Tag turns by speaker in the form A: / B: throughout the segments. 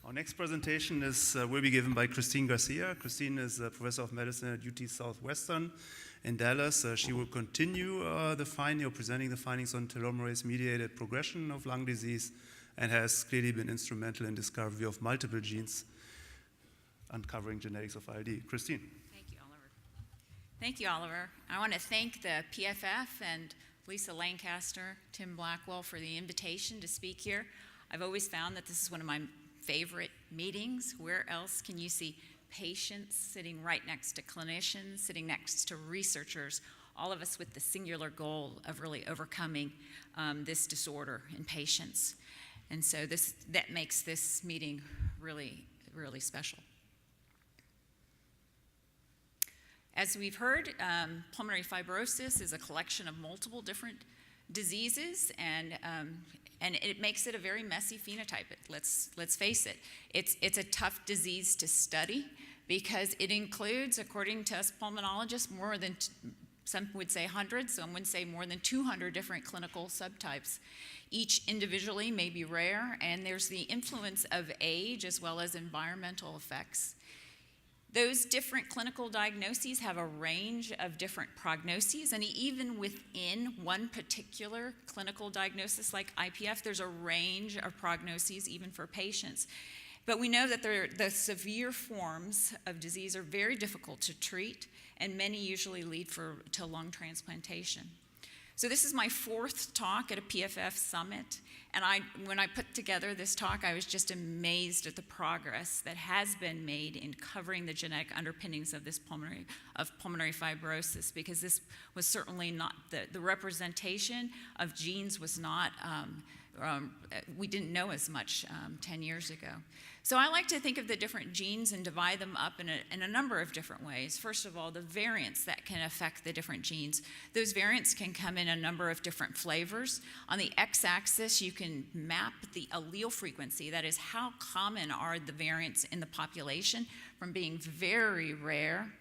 A: Our next presentation will be given by Christine Garcia. Christine is a professor of medicine at UT Southwestern in Dallas. She will continue presenting the findings on telomerase-mediated progression of lung disease and has clearly been instrumental in discovery of multiple genes uncovering genetics of ILD. Christine.
B: Thank you, Oliver. Thank you, Oliver. I want to thank the PFF and Lisa Lancaster, Tim Blackwell for the invitation to speak here. I've always found that this is one of my favorite meetings. Where else can you see patients sitting right next to clinicians, sitting next to researchers, all of us with the singular goal of really overcoming this disorder in patients. And so that makes this meeting really, really special. As we've heard, pulmonary fibrosis is a collection of multiple different diseases, and it makes it a very messy phenotype. Let's face it. It's a tough disease to study because it includes, according to us pulmonologists, more than, some would say hundreds, some would say more than 200 different clinical subtypes. Each individually may be rare, and there's the influence of age as well as environmental effects. Those different clinical diagnoses have a range of different prognoses, and even within one particular clinical diagnosis like IPF, there's a range of prognoses even for patients. But we know that the severe forms of disease are very difficult to treat, and many usually lead to lung transplantation. So this is my fourth talk at a PFF summit, and when I put together this talk, I was just amazed at the progress that has been made in covering the genetic underpinnings of this pulmonary fibrosis, because this was certainly not, the representation of genes was not, we didn't know as much 10 years ago. So I like to think of the different genes and divide them up in a number of different ways. First of all, the variants that can affect the different genes. Those variants can come in a number of different flavors. On the x-axis, you can map the allele frequency. That is, how common are the variants in the population, from being very rare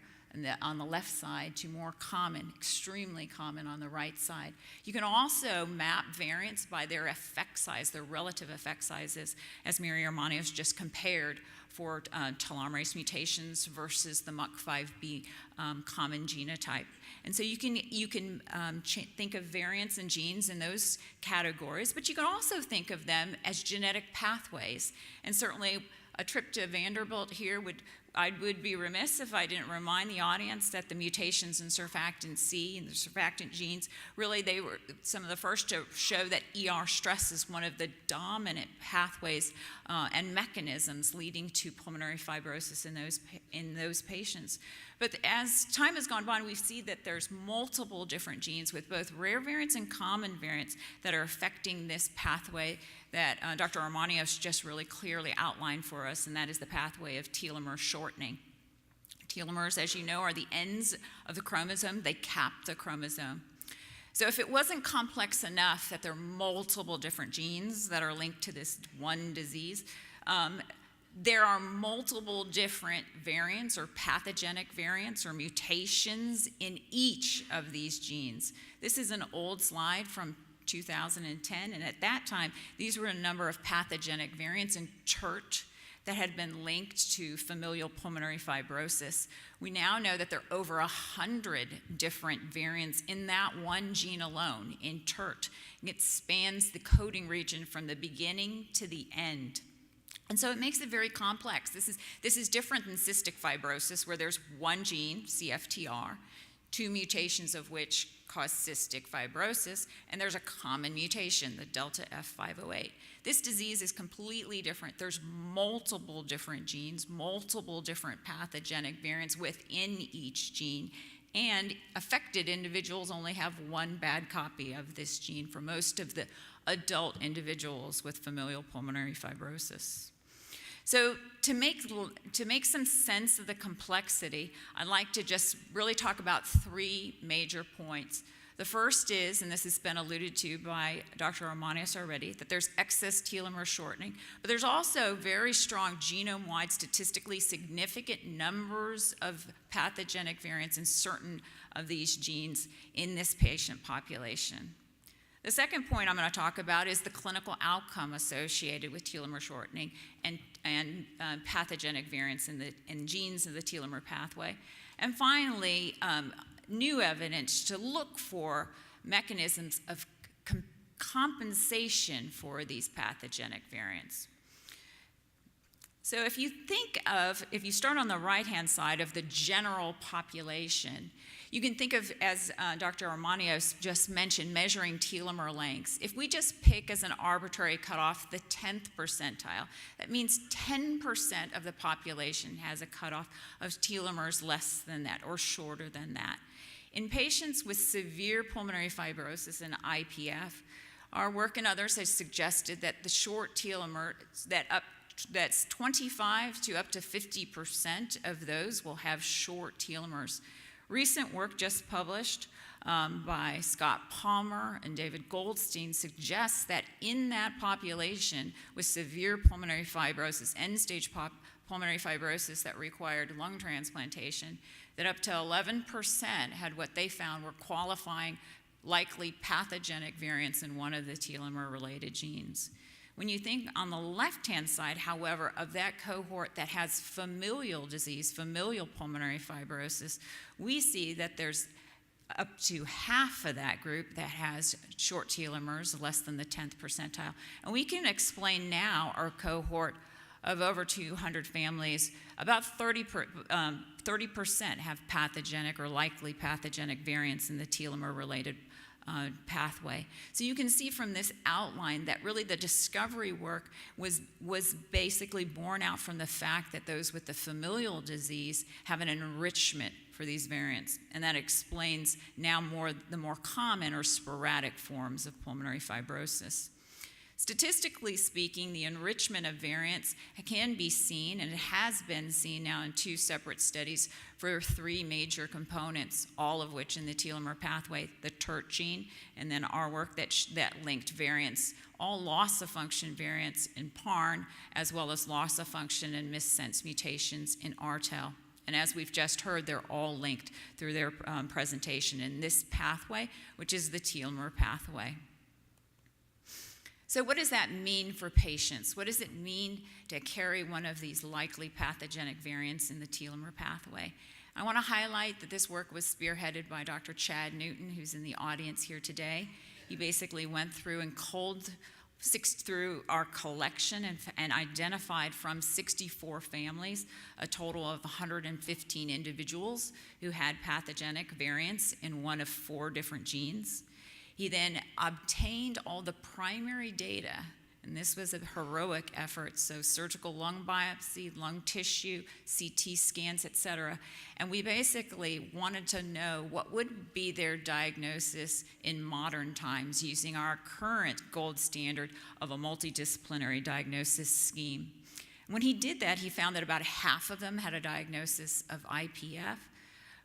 B: on the left side to more common, extremely common on the right side. You can also map variants by their effect size, their relative effect sizes, as Mary Armanios just compared for telomerase mutations versus the MUC5B common genotype. And so you can think of variants and genes in those categories, but you can also think of them as genetic pathways. And certainly a trip to Vanderbilt here I would be remiss if I didn't remind the audience that the mutations in surfactant C and the surfactant genes, really they were some of the first to show that ER stress is one of the dominant pathways and mechanisms leading to pulmonary fibrosis in those patients. But as time has gone by, we see that there's multiple different genes with both rare variants and common variants that are affecting this pathway that Dr. Armanios just really clearly outlined for us, and that is the pathway of telomere shortening. Telomeres, as you know, are the ends of the chromosome. They cap the chromosome. So if it wasn't complex enough that there are multiple different genes that are linked to this one disease, there are multiple different variants or pathogenic variants or mutations in each of these genes. This is an old slide from 2010, and at that time, these were a number of pathogenic variants in TERT that had been linked to familial pulmonary fibrosis. We now know that there are over 100 different variants in that one gene alone, in TERT. It spans the coding region from the beginning to the end. And so it makes it very complex. This is different than cystic fibrosis, where there's one gene, CFTR, two mutations of which cause cystic fibrosis, and there's a common mutation, the delta F508. This disease is completely different. There's multiple different genes, multiple different pathogenic variants within each gene, and affected individuals only have one bad copy of this gene for most of the adult individuals with familial pulmonary fibrosis. So to make some sense of the complexity, I'd like to just really talk about three major points. The first is, and this has been alluded to by Dr. Armanios already, that there's excess telomere shortening, but there's also very strong genome-wide, statistically significant numbers of pathogenic variants in certain of these genes in this patient population. The second point I'm going to talk about is the clinical outcome associated with telomere shortening and pathogenic variants in genes of the telomere pathway. And finally, new evidence to look for mechanisms of compensation for these pathogenic variants. So if you start on the right-hand side of the general population, you can think of, as Dr. Armanios just mentioned, measuring telomere lengths. If we just pick as an arbitrary cutoff the 10th percentile, that means 10% of the population has a cutoff of telomeres less than that or shorter than that. In patients with severe pulmonary fibrosis and IPF, our work and others has suggested that the short telomere, that's 25 to up to 50% of those will have short telomeres. Recent work just published by Scott Palmer and David Goldstein suggests that in that population with severe pulmonary fibrosis, end-stage pulmonary fibrosis that required lung transplantation, that up to 11% had what they found were qualifying likely pathogenic variants in one of the telomere-related genes. When you think on the left-hand side, however, of that cohort that has familial disease, familial pulmonary fibrosis, we see that there's up to half of that group that has short telomeres, less than the 10th percentile. And we can explain now our cohort of over 200 families, about 30% have pathogenic or likely pathogenic variants in the telomere-related pathway. So you can see from this outline that really the discovery work was basically born out from the fact that those with the familial disease have an enrichment for these variants, and that explains now the more common or sporadic forms of pulmonary fibrosis. Statistically speaking, the enrichment of variants can be seen, and it has been seen now in 2 separate studies for 3 major components, all of which in the telomere pathway, the TERT gene, and then our work that linked variants, all loss-of-function variants in PARN, as well as loss-of-function and missense mutations in RTEL. And as we've just heard, they're all linked through their presentation in this pathway, which is the telomere pathway. So what does that mean for patients? What does it mean to carry one of these likely pathogenic variants in the telomere pathway? I want to highlight that this work was spearheaded by Dr. Chad Newton, who's in the audience here today. He basically went through and culled through our collection and identified from 64 families a total of 115 individuals who had pathogenic variants in one of 4 different genes. He then obtained all the primary data, and this was a heroic effort, so surgical lung biopsy, lung tissue, CT scans, etc. And we basically wanted to know what would be their diagnosis in modern times using our current gold standard of a multidisciplinary diagnosis scheme. When he did that, he found that about half of them had a diagnosis of IPF,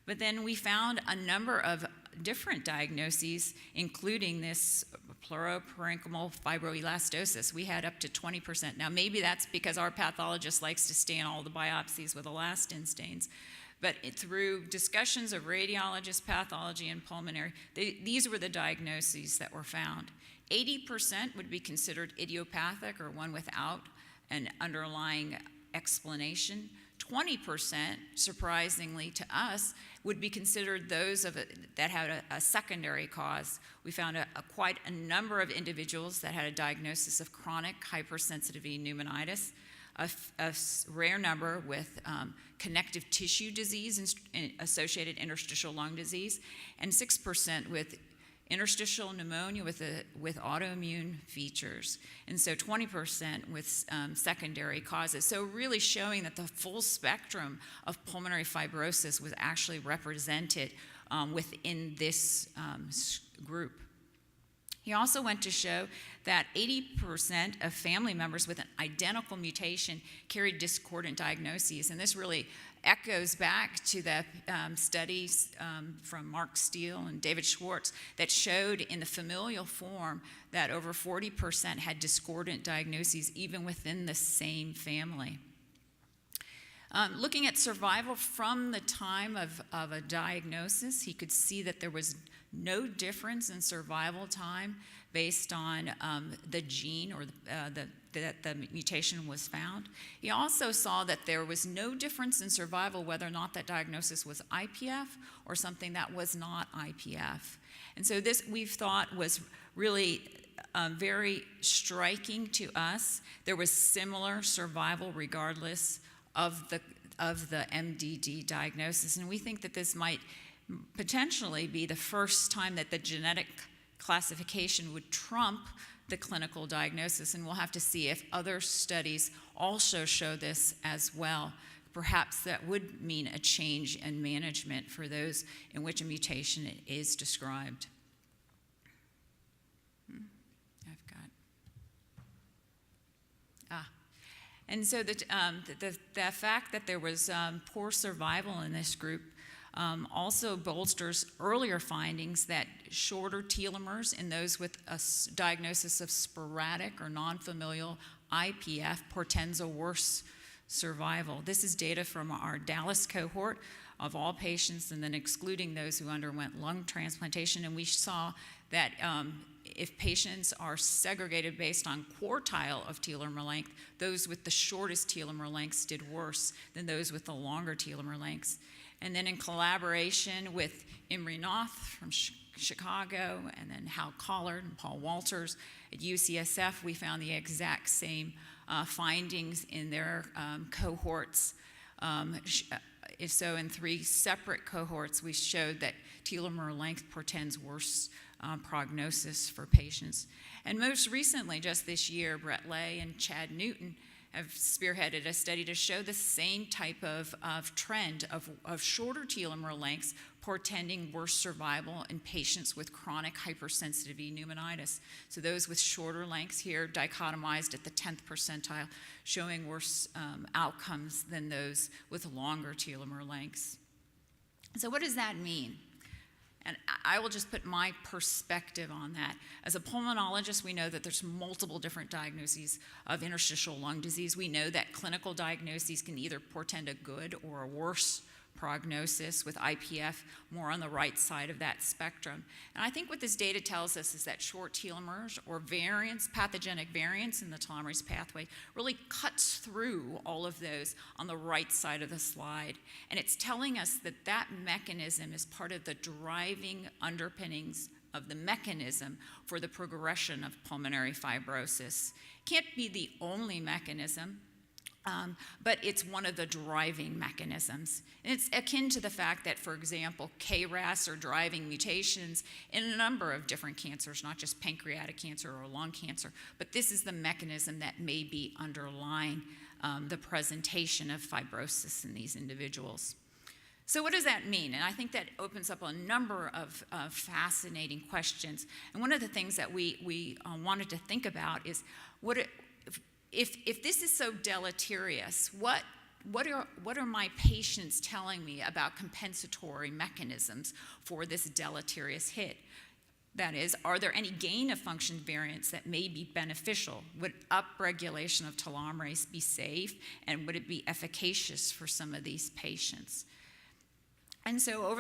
B: but then we found a number of different diagnoses, including this pleuroparenchymal fibroelastosis. We had up to 20%. Now, maybe that's because our pathologist likes to stain all the biopsies with elastin stains, but through discussions of radiologist pathology and pulmonary, these were the diagnoses that were found. 80% would be considered idiopathic or one without an underlying explanation. 20%, surprisingly to us, would be considered those that had a secondary cause. We found quite a number of individuals that had a diagnosis of chronic hypersensitivity pneumonitis, a rare number with connective tissue disease and associated interstitial lung disease, and 6% with interstitial pneumonia with autoimmune features, and so 20% with secondary causes. So really showing that the full spectrum of pulmonary fibrosis was actually represented within this group. He also went to show that 80% of family members with an identical mutation carried discordant diagnoses, and this really echoes back to the studies from Mark Steele and David Schwartz that showed in the familial form that over 40% had discordant diagnoses even within the same family. Looking at survival from the time of a diagnosis, he could see that there was no difference in survival time based on the gene or that the mutation was found. He also saw that there was no difference in survival whether or not that diagnosis was IPF or something that was not IPF. And so this we've thought was really very striking to us. There was similar survival regardless of the MDD diagnosis, and we think that this might potentially be the first time that the genetic classification would trump the clinical diagnosis, and we'll have to see if other studies also show this as well. Perhaps that would mean a change in management for those in which a mutation is described. And so the fact that there was poor survival in this group also bolsters earlier findings that shorter telomeres in those with a diagnosis of sporadic or non-familial IPF portends a worse survival. This is data from our Dallas cohort of all patients, and then excluding those who underwent lung transplantation, and we saw that if patients are segregated based on quartile of telomere length, those with the shortest telomere lengths did worse than those with the longer telomere lengths. And then in collaboration with Imre Noth from Chicago, and then Hal Collard and Paul Walters at UCSF, we found the exact same findings in their cohorts. So in 3 separate cohorts, we showed that telomere length portends worse prognosis for patients. And most recently, just this year, Brett Lay and Chad Newton have spearheaded a study to show the same type of trend of shorter telomere lengths portending worse survival in patients with chronic hypersensitivity pneumonitis. So those with shorter lengths here dichotomized at the 10th percentile, showing worse outcomes than those with longer telomere lengths. So what does that mean? And I will just put my perspective on that. As a pulmonologist, we know that there's multiple different diagnoses of interstitial lung disease. We know that clinical diagnoses can either portend a good or a worse prognosis, with IPF more on the right side of that spectrum. And I think what this data tells us is that short telomeres or variants, pathogenic variants in the telomerase pathway, really cuts through all of those on the right side of the slide. And it's telling us that that mechanism is part of the driving underpinnings of the mechanism for the progression of pulmonary fibrosis. Can't be the only mechanism, but it's one of the driving mechanisms. And it's akin to the fact that, for example, KRAS are driving mutations in a number of different cancers, not just pancreatic cancer or lung cancer, but this is the mechanism that may be underlying the presentation of fibrosis in these individuals. So what does that mean? And I think that opens up a number of fascinating questions. And one of the things that we wanted to think about is if this is so deleterious, what are my patients telling me about compensatory mechanisms for this deleterious hit? That is, are there any gain of function variants that may be beneficial? Would upregulation of telomerase be safe, and would it be efficacious for some of these patients? And so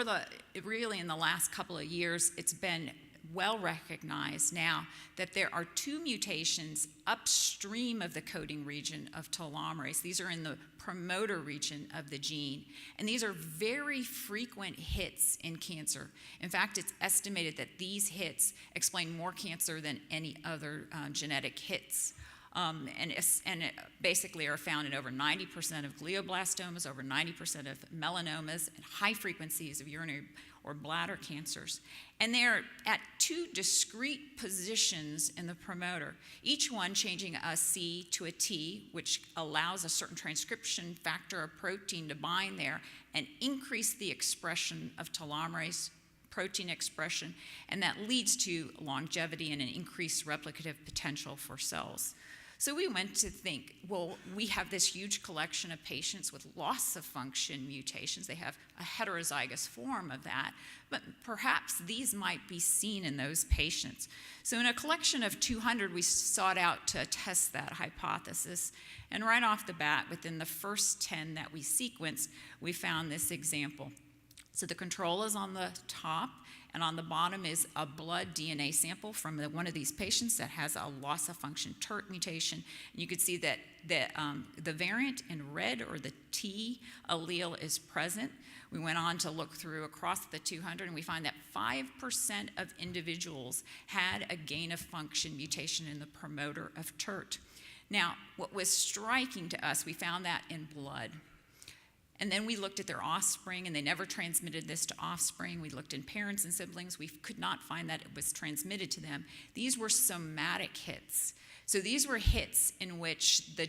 B: really in the last couple of years, it's been well recognized now that there are 2 mutations upstream of the coding region of telomerase. These are in the promoter region of the gene, and these are very frequent hits in cancer. In fact, it's estimated that these hits explain more cancer than any other genetic hits. And basically are found in over 90% of glioblastomas, over 90% of melanomas, and high frequencies of urinary or bladder cancers. And they're at 2 discrete positions in the promoter, each one changing a C to a T, which allows a certain transcription factor or protein to bind there and increase the expression of telomerase protein expression, and that leads to longevity and an increased replicative potential for cells. So we went to think, well, we have this huge collection of patients with loss of function mutations. They have a heterozygous form of that, but perhaps these might be seen in those patients. So in a collection of 200, we sought out to test that hypothesis. And right off the bat, within the first 10 that we sequenced, we found this example. So the control is on the top, and on the bottom is a blood DNA sample from one of these patients that has a loss-of-function TERT mutation. And you can see that the variant in red, or the T allele, is present. We went on to look through across the 200, and we find that 5% of individuals had a gain-of-function mutation in the promoter of TERT. Now, what was striking to us, we found that in blood. And then we looked at their offspring, and they never transmitted this to offspring. We looked in parents and siblings. We could not find that it was transmitted to them. These were somatic hits. So these were hits in which the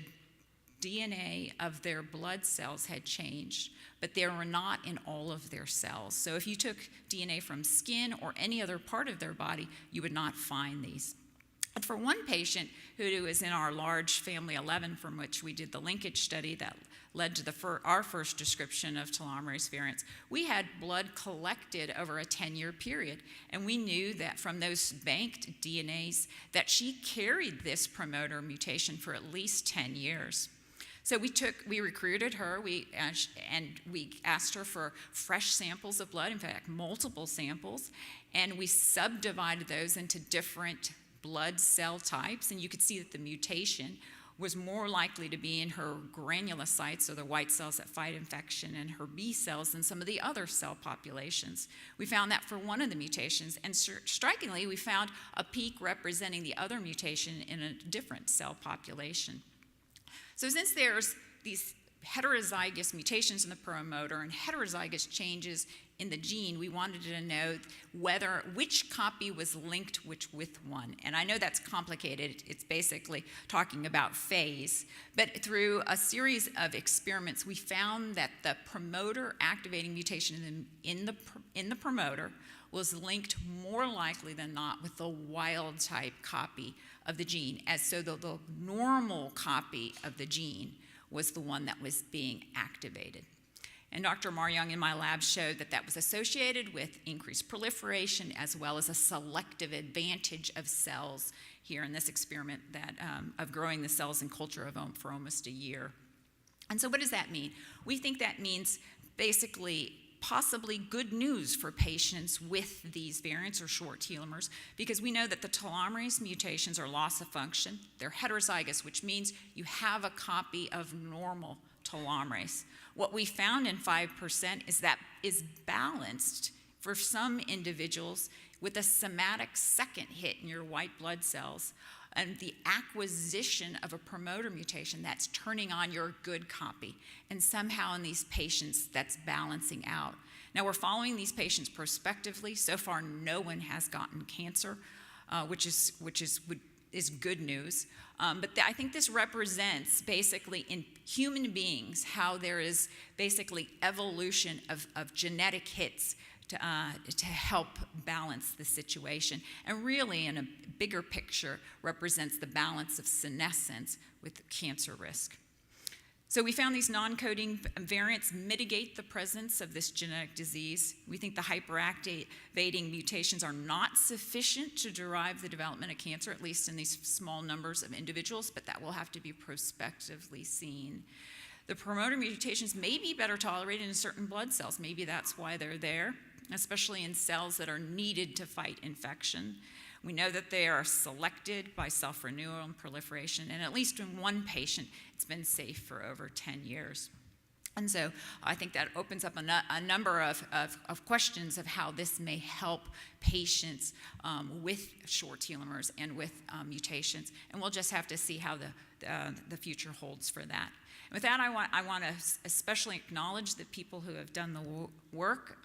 B: DNA of their blood cells had changed, but they were not in all of their cells. So if you took DNA from skin or any other part of their body, you would not find these. And for one patient who is in our large family 11, from which we did the linkage study that led to our first description of telomerase variants, we had blood collected over a 10-year period, and we knew that from those banked DNAs that she carried this promoter mutation for at least 10 years. So we recruited her, and we asked her for fresh samples of blood, in fact, multiple samples, and we subdivided those into different blood cell types, and you could see that the mutation was more likely to be in her granulocytes, or the white cells that fight infection, and her B cells than some of the other cell populations. We found that for one of the mutations, and strikingly, we found a peak representing the other mutation in a different cell population. So since there's these heterozygous mutations in the promoter and heterozygous changes in the gene, we wanted to know which copy was linked with one. And I know that's complicated. It's basically talking about phase. But through a series of experiments, we found that the promoter activating mutation in the promoter was linked more likely than not with the wild type copy of the gene, as so the normal copy of the gene was the one that was being activated. And Dr. Maryoung in my lab showed that that was associated with increased proliferation, as well as a selective advantage of cells here in this experiment of growing the cells in culture for almost a year. And so what does that mean? We think that means basically possibly good news for patients with these variants or short telomeres, because we know that the telomerase mutations are loss of function. They're heterozygous, which means you have a copy of normal telomerase. What we found in 5% is that is balanced for some individuals with a somatic second hit in your white blood cells and the acquisition of a promoter mutation that's turning on your good copy. And somehow in these patients, that's balancing out. Now, we're following these patients prospectively. So far, no one has gotten cancer, which is good news. But I think this represents basically in human beings how there is basically evolution of genetic hits to help balance the situation. And really, in a bigger picture, represents the balance of senescence with cancer risk. So we found these non-coding variants mitigate the presence of this genetic disease. We think the hyperactivating mutations are not sufficient to derive the development of cancer, at least in these small numbers of individuals, but that will have to be prospectively seen. The promoter mutations may be better tolerated in certain blood cells. Maybe that's why they're there, especially in cells that are needed to fight infection. We know that they are selected by self-renewal and proliferation, and at least in one patient, it's been safe for over 10 years. And so I think that opens up a number of questions of how this may help patients with short telomeres and with mutations, and we'll just have to see how the future holds for that. And with that, I want to especially acknowledge the people who have done the work.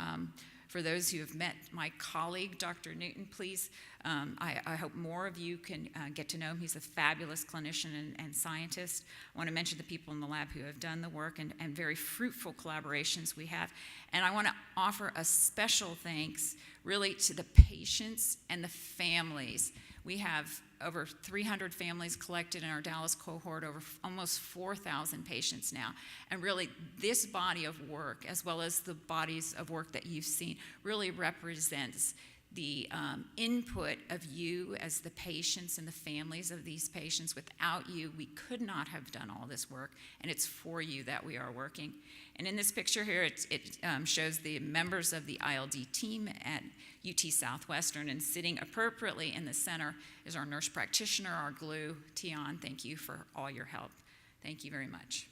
B: For those who have met my colleague, Dr. Newton, please, I hope more of you can get to know him. He's a fabulous clinician and scientist. I want to mention the people in the lab who have done the work and very fruitful collaborations we have. And I want to offer a special thanks really to the patients and the families. We have over 300 families collected in our Dallas cohort, over almost 4,000 patients now. And really, this body of work, as well as the bodies of work that you've seen, really represents the input of you as the patients and the families of these patients. Without you, we could not have done all this work, and it's for you that we are working. And in this picture here, it shows the members of the ILD team at UT Southwestern, and sitting appropriately in the center is our nurse practitioner, our glue, Tian. Thank you for all your help. Thank you very much.